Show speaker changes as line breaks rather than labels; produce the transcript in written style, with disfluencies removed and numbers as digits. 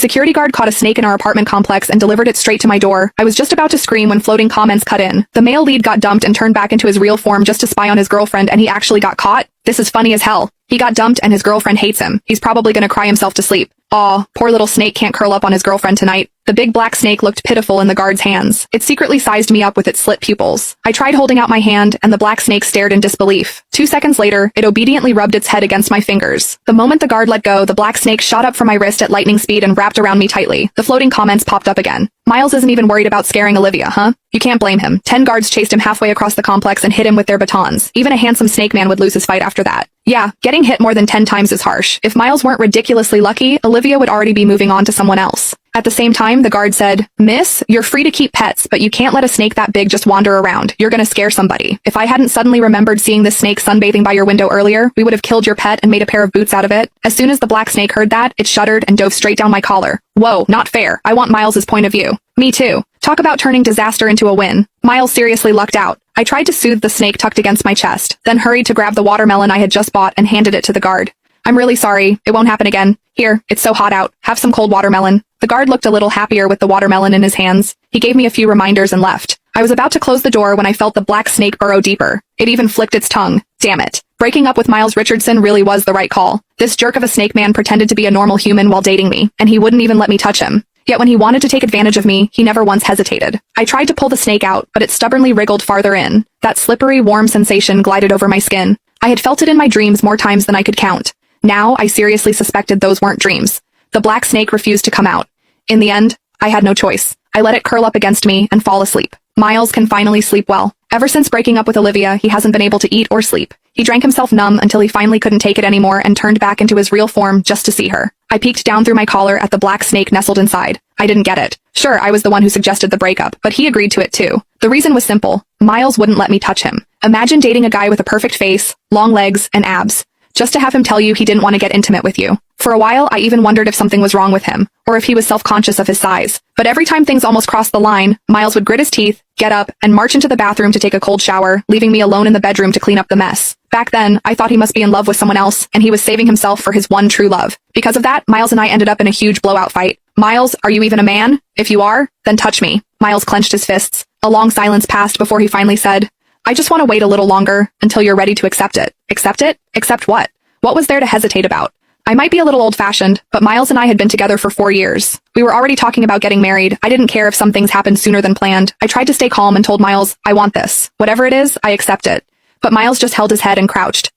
Security guard caught a snake in our apartment complex and delivered it straight to my door. I was just about to scream when floating comments cut in. The male lead got dumped and turned back into his real form just to spy on his girlfriend, and he actually got caught? This is funny as hell. He got dumped and his girlfriend hates him. He's probably gonna cry himself to sleep. Aw, poor little snake can't curl up on his girlfriend tonight. The big black snake looked pitiful in the guard's hands. It secretly sized me up with its slit pupils. I tried holding out my hand, and the black snake stared in disbelief. 2 seconds later, it obediently rubbed its head against my fingers. The moment the guard let go, the black snake shot up from my wrist at lightning speed and wrapped around me tightly. The floating comments popped up again. Miles isn't even worried about scaring Olivia, huh? You can't blame him. 10 guards chased him halfway across the complex and hit him with their batons. Even a handsome snake man would lose his fight after that. Yeah, getting hit more than 10 times is harsh. If Miles weren't ridiculously lucky, Olivia would already be moving on to someone else. At the same time, the guard said, "Miss, you're free to keep pets, but you can't let a snake that big just wander around. You're gonna scare somebody. If I hadn't suddenly remembered seeing this snake sunbathing by your window earlier, we would have killed your pet and made a pair of boots out of it." As soon as the black snake heard that, it shuddered and dove straight down my collar. Whoa, not fair. I want Miles's point of view. Me too. Talk about turning disaster into a win. Miles seriously lucked out. I tried to soothe the snake tucked against my chest, then hurried to grab the watermelon I had just bought and handed it to the guard. "I'm really sorry. It won't happen again. Here, it's so hot out. Have some cold watermelon." The guard looked a little happier with the watermelon in his hands. He gave me a few reminders and left. I was about to close the door when I felt the black snake burrow deeper. It even flicked its tongue. Damn it. Breaking up with Miles Richardson really was the right call. This jerk of a snake man pretended to be a normal human while dating me, and he wouldn't even let me touch him. Yet when he wanted to take advantage of me, he never once hesitated. I tried to pull the snake out, but it stubbornly wriggled farther in. That slippery, warm sensation glided over my skin. I had felt it in my dreams more times than I could count. Now, I seriously suspected those weren't dreams. The black snake refused to come out. In the end, I had no choice. I let it curl up against me and fall asleep. Miles can finally sleep well. Ever since breaking up with Olivia, he hasn't been able to eat or sleep. He drank himself numb until he finally couldn't take it anymore and turned back into his real form just to see her. I peeked down through my collar at the black snake nestled inside. I didn't get it. Sure, I was the one who suggested the breakup, but he agreed to it too. The reason was simple. Miles wouldn't let me touch him. Imagine dating a guy with a perfect face, long legs, and abs, just to have him tell you he didn't want to get intimate with you. For a while, I even wondered if something was wrong with him, or if he was self-conscious of his size. But every time things almost crossed the line, Miles would grit his teeth, get up, and march into the bathroom to take a cold shower, leaving me alone in the bedroom to clean up the mess. Back then, I thought he must be in love with someone else, and he was saving himself for his one true love. Because of that, Miles and I ended up in a huge blowout fight. "Miles, are you even a man? If you are, then touch me." Miles clenched his fists. A long silence passed before he finally said, "I just want to wait a little longer, until you're ready to accept it." Accept it? Accept what? What was there to hesitate about? I might be a little old-fashioned, but Miles and I had been together for 4 years. We were already talking about getting married. I didn't care if some things happened sooner than planned. I tried to stay calm and told Miles, "I want this. Whatever it is, I accept it." But Miles just held his head and crouched.